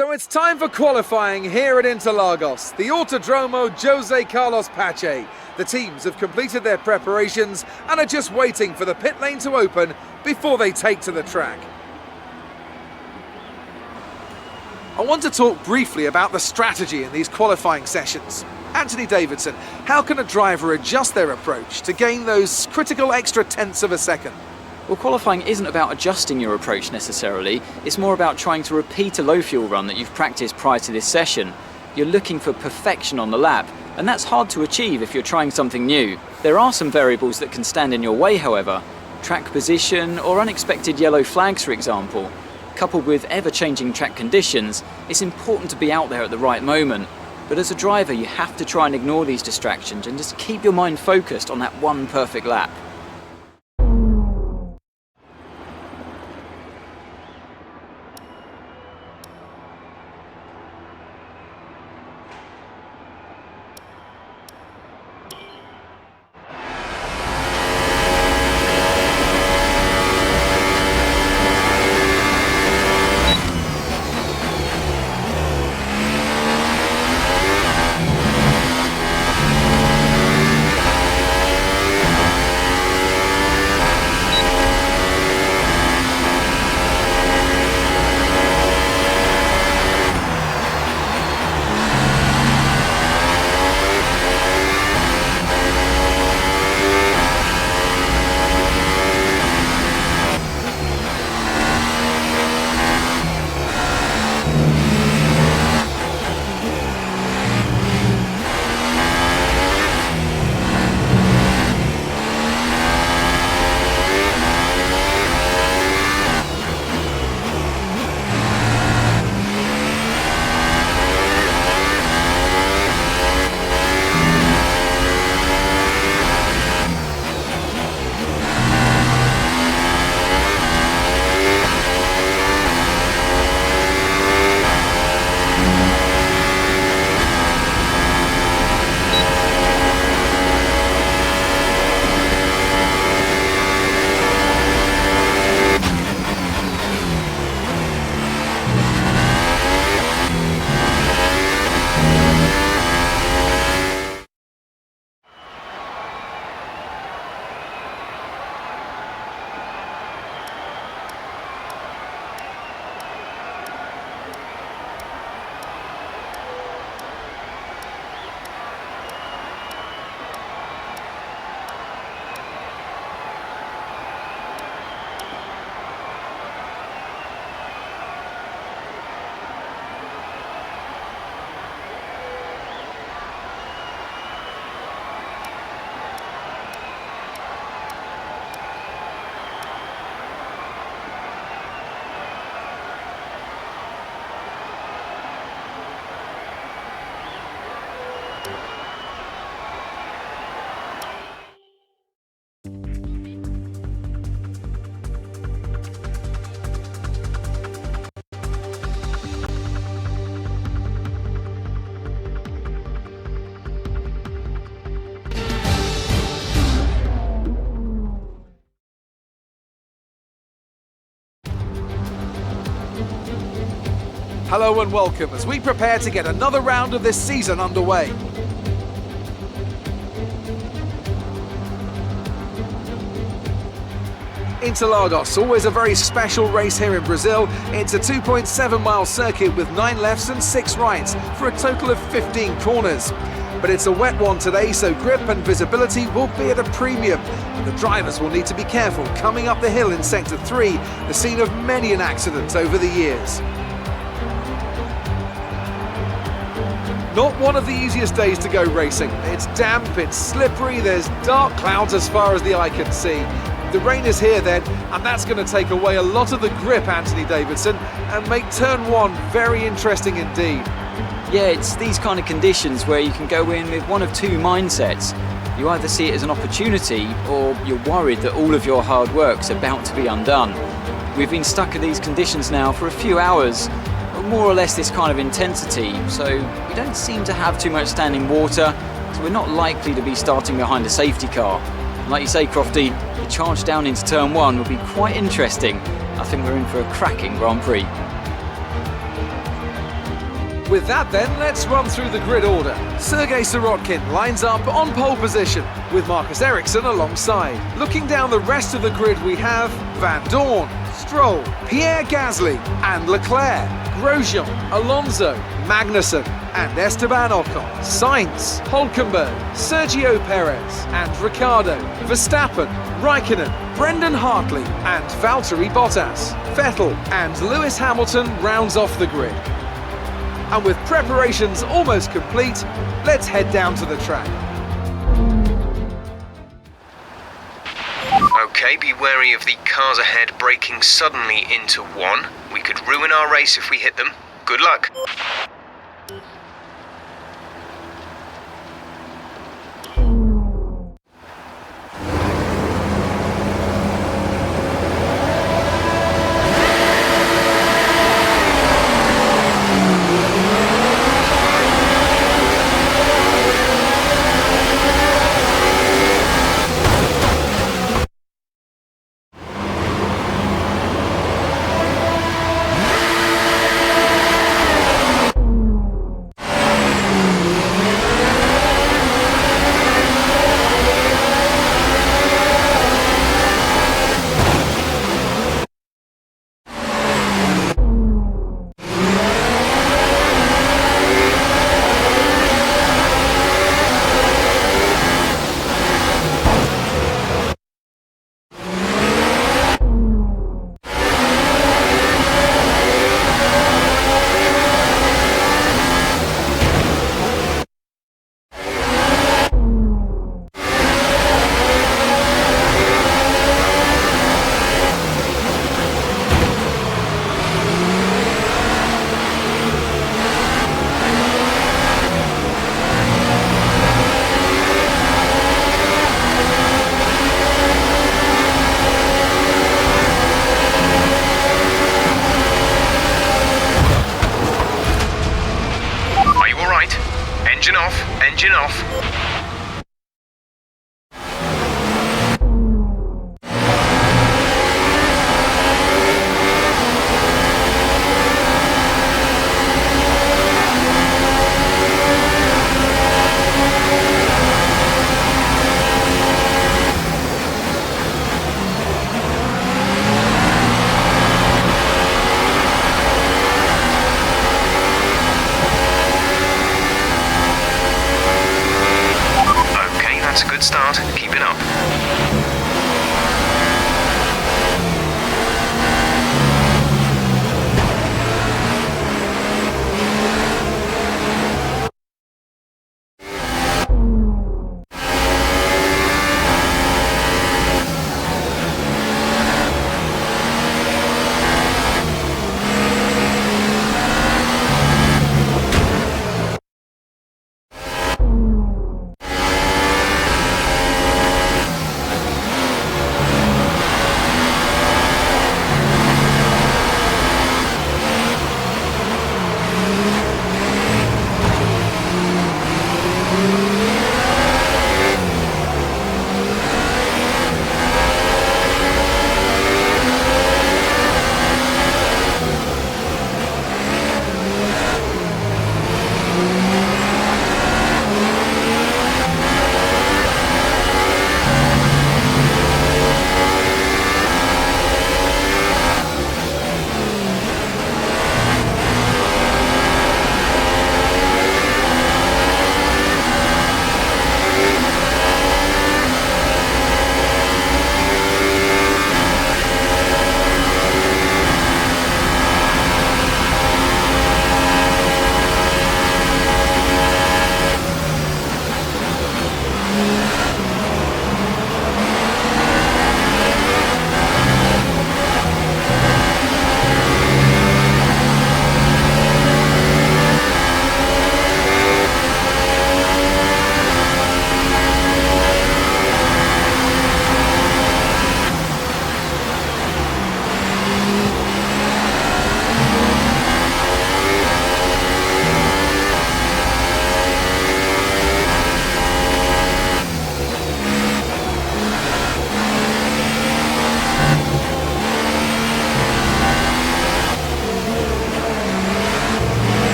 So it's time for qualifying here at Interlagos, the Autodromo Jose Carlos Pache. The teams have completed their preparations and are just waiting for the pit lane to open before they take to the track. I want to talk briefly about the strategy in these qualifying sessions. Anthony Davidson, how can a driver adjust their approach to gain those critical extra tenths of a second? Well, qualifying isn't about adjusting your approach necessarily, it's more about trying to repeat a low fuel run that you've practiced prior to this session. You're looking for perfection on the lap, and that's hard to achieve if you're trying something new. There are some variables that can stand in your way, however. Track position or unexpected yellow flags, for example. Coupled with ever-changing track conditions, it's important to be out there at the right moment. But as a driver, you have to try and ignore these distractions and just keep your mind focused on that one perfect lap. Hello and welcome as we prepare to get another round of this season underway. Interlagos, always a very special race here in Brazil. It's a 2.7 mile circuit with 9 lefts and 6 rights for a total of 15 corners. But it's a wet one today, so grip and visibility will be at a premium. The drivers will need to be careful coming up the hill in Sector 3, the scene of many an accident over the years. Not one of the easiest days to go racing. It's damp, it's slippery, there's dark clouds as far as the eye can see. The rain is here then, and that's going to take away a lot of the grip, Anthony Davidson, and make turn 1 very interesting indeed. Yeah, it's these kind of conditions where you can go in with one of two mindsets. You either see it as an opportunity, or you're worried that all of your hard work's about to be undone. We've been stuck in these conditions now for a few hours, more or less this kind of intensity, so we don't seem to have too much standing water, so we're not likely to be starting behind a safety car. And like you say, Crofty, the charge down into turn 1 will be quite interesting. I think we're in for a cracking Grand Prix. With that then, let's run through the grid order. Sergei Sirotkin lines up on pole position, with Marcus Ericsson alongside. Looking down the rest of the grid, we have Van Dorn, Stroll, Pierre Gasly and Leclerc, Grosjean, Alonso, Magnussen and Esteban Ocon, Sainz, Hülkenberg, Sergio Perez and Ricciardo, Verstappen, Raikkonen, Brendan Hartley and Valtteri Bottas. Vettel and Lewis Hamilton rounds off the grid. And with preparations almost complete, let's head down to the track. Okay, be wary of the cars ahead braking suddenly into one. We could ruin our race if we hit them. Good luck. Engine off.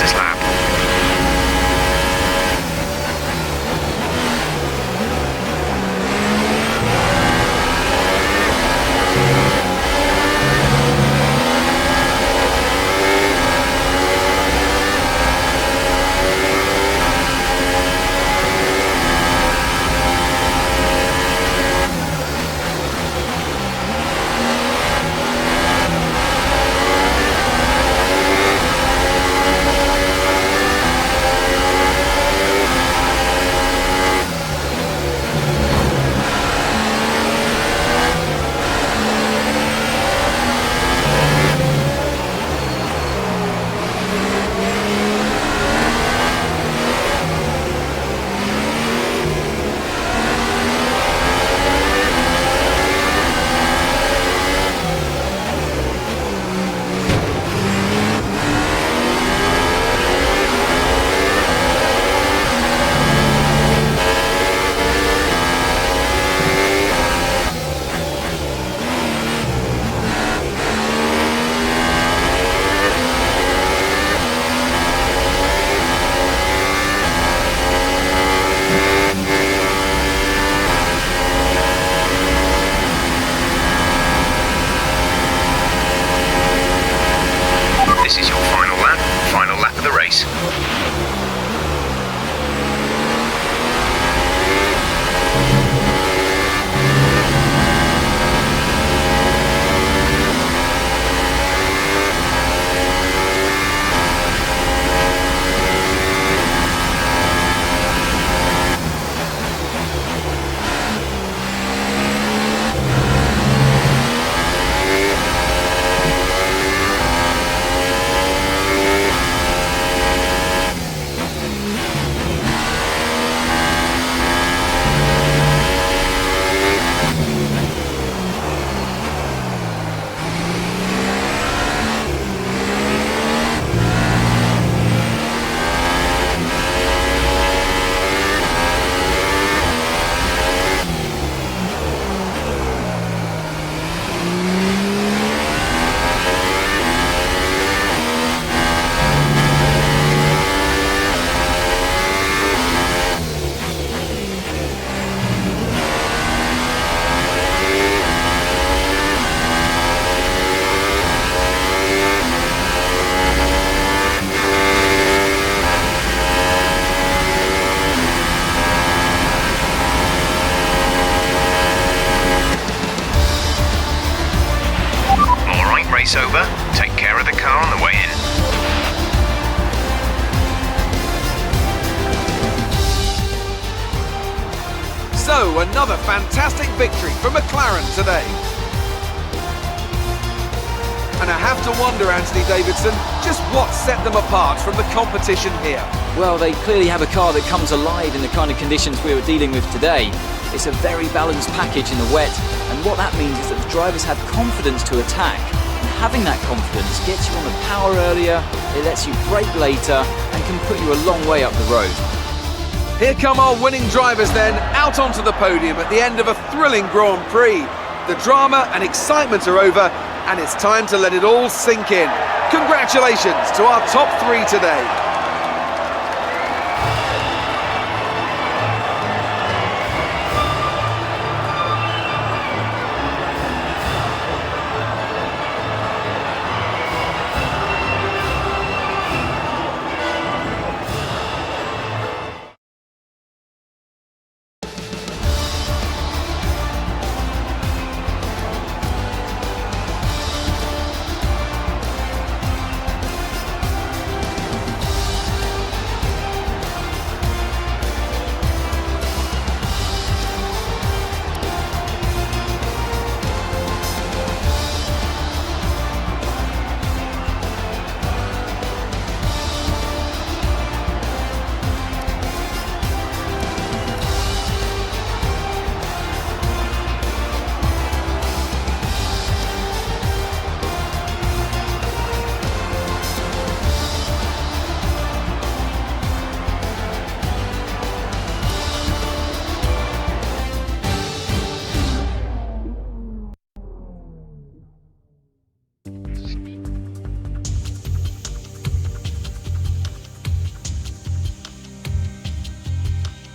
fastest lap. This is your final lap of the race. Race over. Take care of the car on the way in. So, another fantastic victory for McLaren today. And I have to wonder, Anthony Davidson, just what set them apart from the competition here? Well, they clearly have a car that comes alive in the kind of conditions we were dealing with today. It's a very balanced package in the wet, and what that means is that the drivers have confidence to attack. And having that confidence gets you on the power earlier, it lets you brake later, and can put you a long way up the road. Here come our winning drivers then, out onto the podium at the end of a thrilling Grand Prix. The drama and excitement are over, and it's time to let it all sink in. Congratulations to our top three today.